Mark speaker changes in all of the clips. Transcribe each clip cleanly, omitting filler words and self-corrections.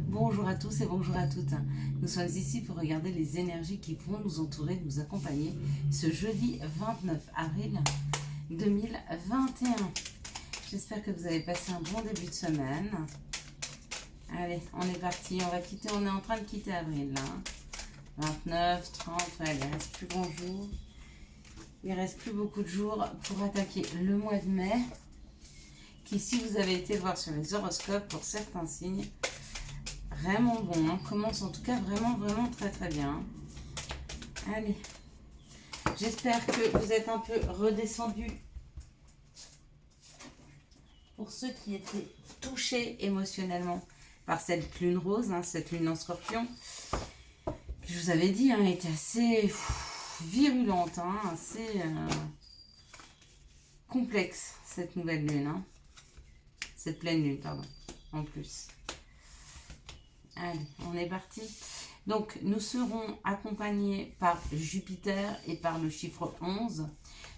Speaker 1: Bonjour à tous et bonjour à toutes. Nous sommes ici pour regarder les énergies qui vont nous entourer, nous accompagner ce jeudi 29 avril 2021. J'espère que vous avez passé un bon début de semaine. Allez, on est parti, on est en train de quitter avril là. 29, 30, ouais, il ne reste plus grand jour. Il ne reste plus beaucoup de jours pour attaquer le mois de mai. Qui, si vous avez été voir sur les horoscopes, pour certains signes, vraiment bon, hein. Commence en tout cas vraiment très très bien. Allez, j'espère que vous êtes un peu redescendus. Pour ceux qui étaient touchés émotionnellement par cette lune rose, hein, cette lune en scorpion, que je vous avais dit, hein, était assez virulente, hein, assez complexe cette nouvelle lune, hein. Cette pleine lune, pardon, en plus. Allez, on est parti. Donc, nous serons accompagnés par Jupiter et par le chiffre 11.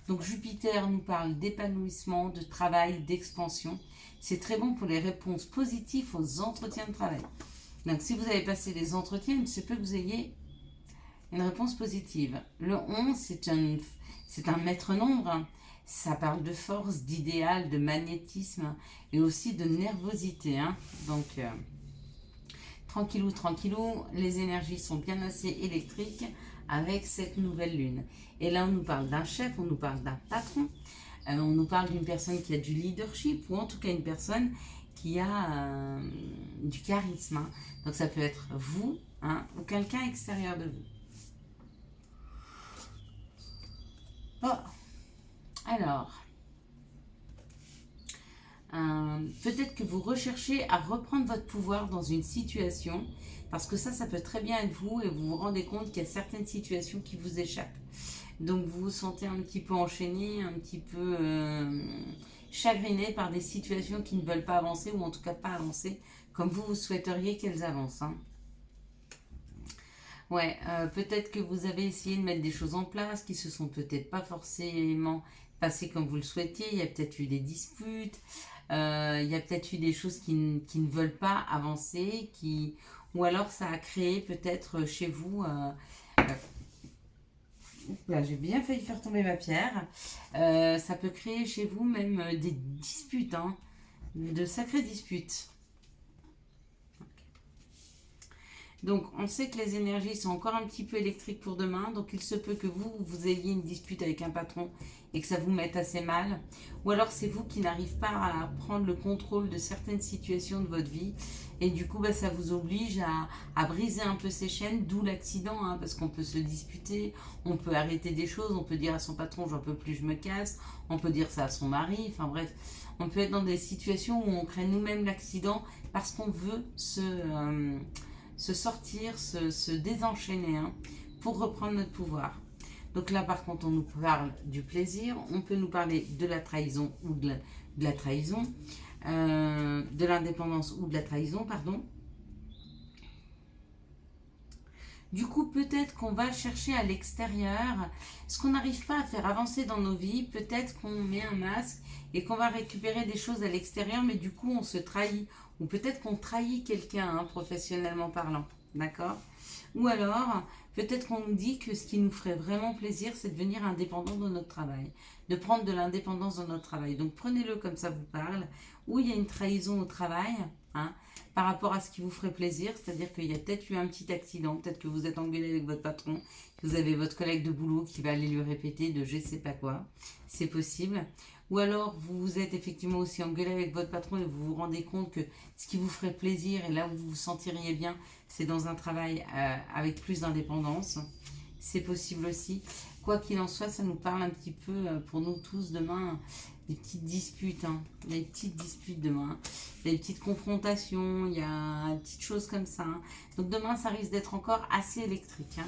Speaker 1: Donc, Jupiter nous parle d'épanouissement, de travail, d'expansion. C'est très bon pour les réponses positives aux entretiens de travail. Donc, si vous avez passé les entretiens, il se peut que vous ayez une réponse positive. Le 11, c'est un maître nombre. Ça parle de force, d'idéal, de magnétisme et aussi de nervosité, hein. Donc, tranquillou, les énergies sont bien assez électriques avec cette nouvelle lune. Et là, on nous parle d'un chef, on nous parle d'un patron, on nous parle d'une personne qui a du leadership ou en tout cas une personne qui a du charisme, hein. Donc, ça peut être vous, hein, ou quelqu'un extérieur de vous. Bon, alors, peut-être que vous recherchez à reprendre votre pouvoir dans une situation, parce que ça peut très bien être vous, et vous vous rendez compte qu'il y a certaines situations qui vous échappent. Donc vous vous sentez un petit peu enchaîné, un petit peu chagriné par des situations qui ne veulent pas avancer, ou en tout cas pas avancer comme vous souhaiteriez qu'elles avancent, hein. Ouais, peut-être que vous avez essayé de mettre des choses en place qui se sont peut-être pas forcément passées comme vous le souhaitiez. Il y a peut-être eu des disputes, il y a peut-être eu des choses qui ne veulent pas avancer, ou alors ça a créé peut-être chez vous. Là, j'ai bien failli faire tomber ma pierre. Ça peut créer chez vous même des disputes, hein, de sacrées disputes. Donc, on sait que les énergies sont encore un petit peu électriques pour demain. Donc, il se peut que vous ayez une dispute avec un patron et que ça vous mette assez mal. Ou alors, c'est vous qui n'arrivez pas à prendre le contrôle de certaines situations de votre vie. Et du coup, ça vous oblige à briser un peu ces chaînes, d'où l'accident, hein, parce qu'on peut se disputer, on peut arrêter des choses, on peut dire à son patron, j'en peux plus, je me casse. On peut dire ça à son mari. Enfin bref, on peut être dans des situations où on crée nous-mêmes l'accident parce qu'on veut se sortir, se désenchaîner, hein, pour reprendre notre pouvoir. Donc là, par contre, on nous parle du plaisir, on peut nous parler de la trahison ou de la trahison, de l'indépendance ou de la trahison, pardon. Du coup, peut-être qu'on va chercher à l'extérieur ce qu'on n'arrive pas à faire avancer dans nos vies. Peut-être qu'on met un masque et qu'on va récupérer des choses à l'extérieur, mais du coup, on se trahit. Ou peut-être qu'on trahit quelqu'un, hein, professionnellement parlant. D'accord? Ou alors, peut-être qu'on nous dit que ce qui nous ferait vraiment plaisir, c'est de devenir indépendant dans notre travail. De prendre de l'indépendance dans notre travail. Donc, prenez-le comme ça vous parle. Ou il y a une trahison au travail, hein, par rapport à ce qui vous ferait plaisir, c'est-à-dire qu'il y a peut-être eu un petit accident, peut-être que vous êtes engueulé avec votre patron, que vous avez votre collègue de boulot qui va aller lui répéter de je sais pas quoi, c'est possible. Ou alors vous vous êtes effectivement aussi engueulé avec votre patron et vous vous rendez compte que ce qui vous ferait plaisir et là où vous vous sentiriez bien, c'est dans un travail avec plus d'indépendance. C'est possible aussi. Quoi qu'il en soit, ça nous parle un petit peu pour nous tous demain, des petites disputes, hein, des petites disputes demain, des petites confrontations, il y a des petites choses comme ça, hein. Donc demain, ça risque d'être encore assez électrique, hein.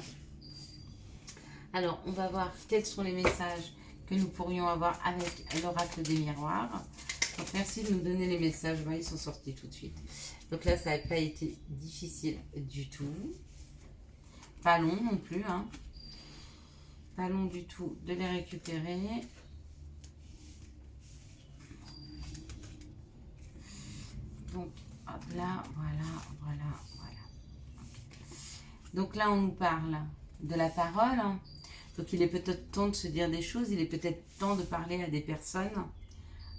Speaker 1: Alors, on va voir quels sont les messages que nous pourrions avoir avec l'oracle des miroirs. Donc, merci de nous donner les messages. Ouais, ils sont sortis tout de suite. Donc là, ça n'a pas été difficile du tout. Pas long non plus, hein. Pas long du tout de les récupérer. Donc, hop là, voilà. Donc là, on nous parle de la parole, hein. Donc il est peut-être temps de se dire des choses, il est peut-être temps de parler à des personnes,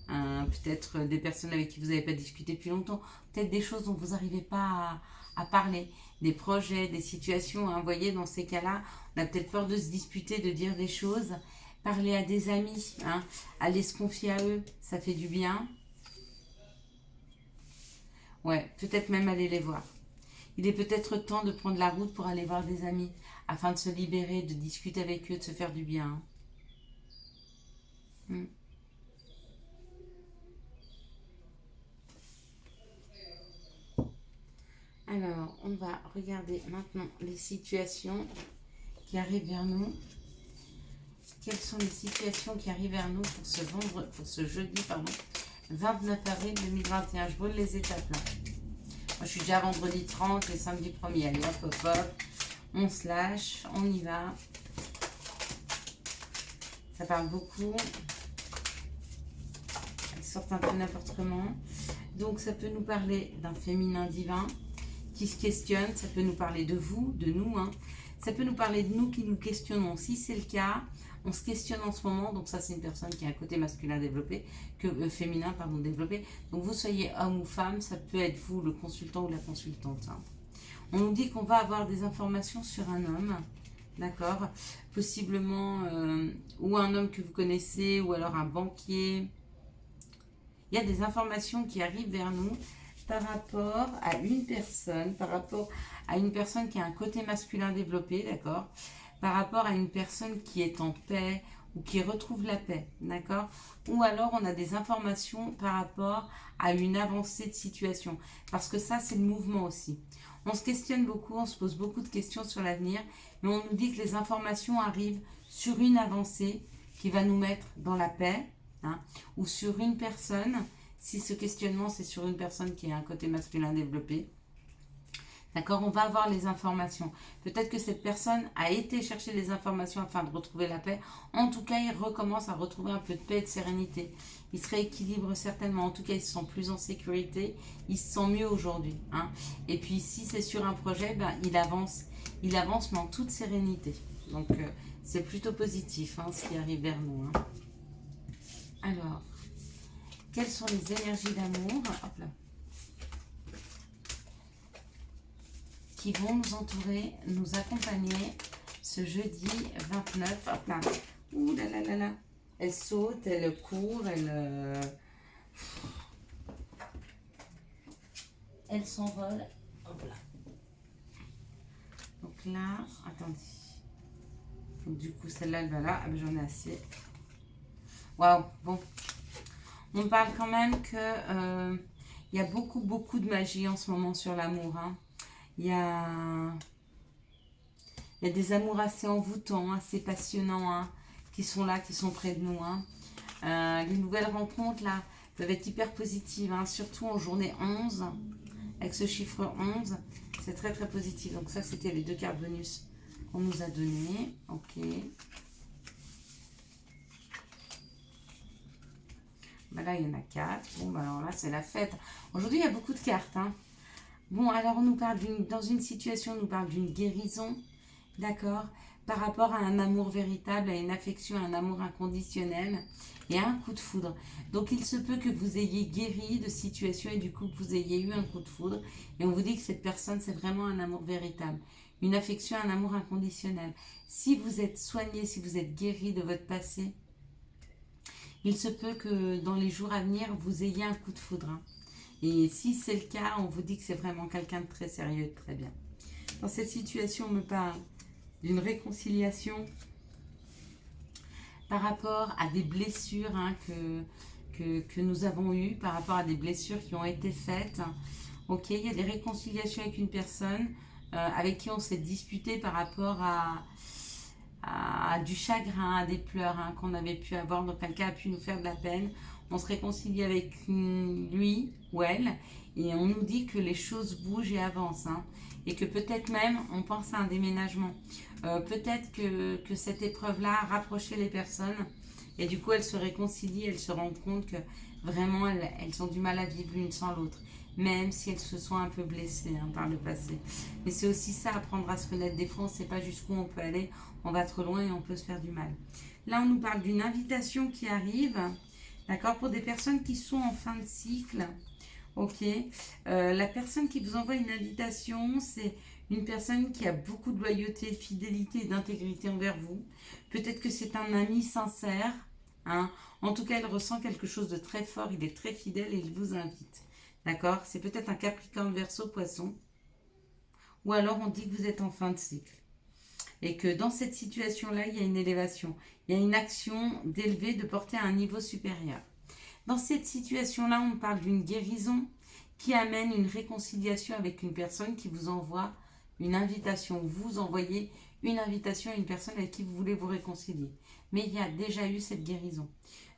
Speaker 1: peut-être des personnes avec qui vous n'avez pas discuté depuis longtemps, peut-être des choses dont vous n'arrivez pas à parler, des projets, des situations, hein. Vous voyez, dans ces cas-là, on a peut-être peur de se disputer, de dire des choses, parler à des amis, hein, aller se confier à eux, ça fait du bien. Ouais, peut-être même aller les voir. Il est peut-être temps de prendre la route pour aller voir des amis, afin de se libérer, de discuter avec eux, de se faire du bien, hein. Hmm. Alors, on va regarder maintenant les situations qui arrivent vers nous. Quelles sont les situations qui arrivent vers nous pour ce jeudi, 29 avril 2021. Je brûle les étapes là. Moi, je suis déjà vendredi 30 et samedi 1er. Allez, hop, hop, hop. On se lâche, on y va. Ça parle beaucoup. Elles sortent un peu n'importe comment. Donc, ça peut nous parler d'un féminin divin qui se questionne. Ça peut nous parler de vous, de nous, hein. Ça peut nous parler de nous qui nous questionnons. Si c'est le cas, on se questionne en ce moment. Donc ça, c'est une personne qui a un côté masculin développé, féminin, pardon, développé. Donc vous soyez homme ou femme, ça peut être vous, le consultant ou la consultante, hein. On nous dit qu'on va avoir des informations sur un homme, d'accord, possiblement, ou un homme que vous connaissez, ou alors un banquier. Il y a des informations qui arrivent vers nous par rapport à une personne, qui a un côté masculin développé, d'accord, par rapport à une personne qui est en paix ou qui retrouve la paix, d'accord, ou alors on a des informations par rapport à une avancée de situation, parce que ça c'est le mouvement aussi. On se questionne beaucoup, on se pose beaucoup de questions sur l'avenir, mais on nous dit que les informations arrivent sur une avancée qui va nous mettre dans la paix, hein, ou sur une personne. Si ce questionnement, c'est sur une personne qui a un côté masculin développé, d'accord, on va avoir les informations. Peut-être que cette personne a été chercher les informations afin de retrouver la paix. En tout cas, il recommence à retrouver un peu de paix et de sérénité. Il se rééquilibre certainement. En tout cas, il se sent plus en sécurité. Il se sent mieux aujourd'hui, hein. Et puis, si c'est sur un projet, ben, il avance, mais en toute sérénité. Donc, c'est plutôt positif, hein, ce qui arrive vers nous, hein. Alors, quelles sont les énergies d'amour, hop là, qui vont nous entourer, nous accompagner ce jeudi 29, hop là. Ouh là là là là. Elle saute, elle court, elle s'envole. Hop là. Donc là, attendez. Donc du coup, celle-là, elle va là. Ah ben j'en ai assez. Waouh, bon. On parle quand même que il y a beaucoup de magie en ce moment sur l'amour, hein. Il y a des amours assez envoûtants, assez passionnants, hein, qui sont là, qui sont près de nous, hein. Les nouvelles rencontres là peuvent être hyper positives, hein, surtout en journée 11, avec ce chiffre 11, c'est très très positif. Donc ça, c'était les 2 cartes bonus qu'on nous a données. Ok. Ben là, il y en a 4. Bon, ben alors là, c'est la fête. Aujourd'hui, il y a beaucoup de cartes, hein. Bon, alors on nous parle dans une situation, on nous parle d'une guérison, d'accord, par rapport à un amour véritable, à une affection, à un amour inconditionnel et à un coup de foudre. Donc il se peut que vous ayez guéri de situation et du coup que vous ayez eu un coup de foudre. Et on vous dit que cette personne, c'est vraiment un amour véritable, une affection, un amour inconditionnel. Si vous êtes soigné, si vous êtes guéri de votre passé, il se peut que dans les jours à venir, vous ayez un coup de foudre, hein. Et si c'est le cas, on vous dit que c'est vraiment quelqu'un de très sérieux, de très bien. Dans cette situation, on me parle d'une réconciliation par rapport à des blessures, hein, que nous avons eues, par rapport à des blessures qui ont été faites. Ok, il y a des réconciliations avec une personne avec qui on s'est disputé par rapport à du chagrin, à des pleurs, hein, qu'on avait pu avoir. Donc quelqu'un a pu nous faire de la peine. On se réconcilie avec lui ou elle et on nous dit que les choses bougent et avancent, hein, et que peut-être même on pense à un déménagement. Peut-être que cette épreuve-là a rapproché les personnes et du coup elles se réconcilient, elles se rendent compte que vraiment elles ont du mal à vivre l'une sans l'autre. même si elles se sont un peu blessées hein, par le passé. Mais c'est aussi ça, apprendre à se connaître. Des fois, on ne sait pas jusqu'où on peut aller, on va trop loin et on peut se faire du mal. Là, on nous parle d'une invitation qui arrive, d'accord, pour des personnes qui sont en fin de cycle. Ok, la personne qui vous envoie une invitation, c'est une personne qui a beaucoup de loyauté, de fidélité et d'intégrité envers vous. Peut-être que c'est un ami sincère. Hein. En tout cas, il ressent quelque chose de très fort, il est très fidèle et il vous invite. D'accord. C'est peut-être un Capricorne, Verseau, Poisson. Ou alors on dit que vous êtes en fin de cycle. Et que dans cette situation-là, il y a une élévation. Il y a une action d'élever, de porter à un niveau supérieur. Dans cette situation-là, on parle d'une guérison qui amène une réconciliation avec une personne qui vous envoie une invitation. Vous envoyez une invitation à une personne avec qui vous voulez vous réconcilier. Mais il y a déjà eu cette guérison.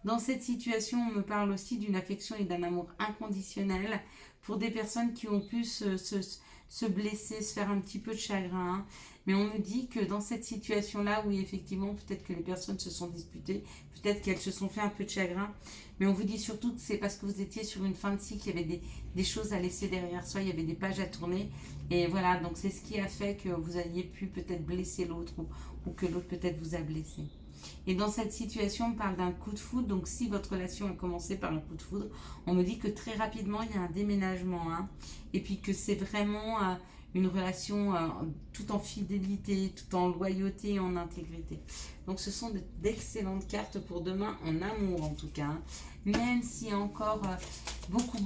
Speaker 1: Dans cette situation, on me parle aussi d'une affection et d'un amour inconditionnel pour des personnes qui ont pu se blesser, se faire un petit peu de chagrin. Mais on me dit que dans cette situation-là, oui, effectivement, peut-être que les personnes se sont disputées, peut-être qu'elles se sont fait un peu de chagrin. Mais on vous dit surtout que c'est parce que vous étiez sur une fin de cycle, il y avait des choses à laisser derrière soi, il y avait des pages à tourner. Et voilà, donc c'est ce qui a fait que vous ayez pu peut-être blesser l'autre ou que l'autre peut-être vous a blessé. Et dans cette situation, on parle d'un coup de foudre. Donc si votre relation a commencé par un coup de foudre, on me dit que très rapidement, il y a un déménagement. Hein, et puis que c'est vraiment une relation tout en fidélité, tout en loyauté et en intégrité. Donc ce sont d'excellentes cartes pour demain, en amour en tout cas. Hein, même s'il y a encore beaucoup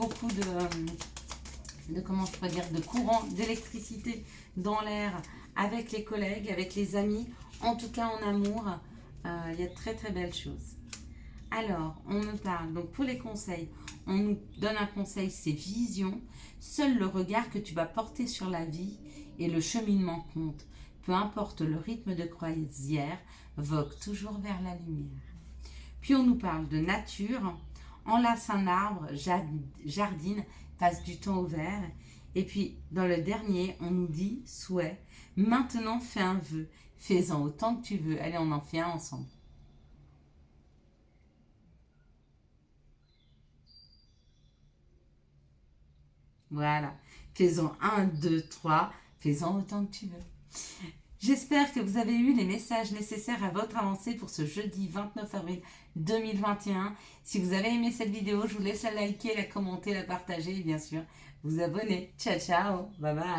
Speaker 1: comment je pourrais dire, de courant d'électricité dans l'air avec les collègues, avec les amis, en tout cas en amour, il y a de très très belles choses. Alors, on me parle, donc pour les conseils, on nous donne un conseil, c'est vision. Seul le regard que tu vas porter sur la vie et le cheminement compte. Peu importe le rythme de croisière, vogue toujours vers la lumière. Puis on nous parle de nature, enlace un arbre, jardine, passe du temps au vert. Et puis dans le dernier, on nous dit souhait, maintenant fais un vœu, fais-en autant que tu veux. Allez, on en fait un ensemble. Voilà, fais-en un, deux, trois, fais-en autant que tu veux. J'espère que vous avez eu les messages nécessaires à votre avancée pour ce jeudi 29 avril 2021. Si vous avez aimé cette vidéo, je vous laisse la liker, la commenter, la partager et bien sûr vous abonner. Ciao, ciao, bye bye.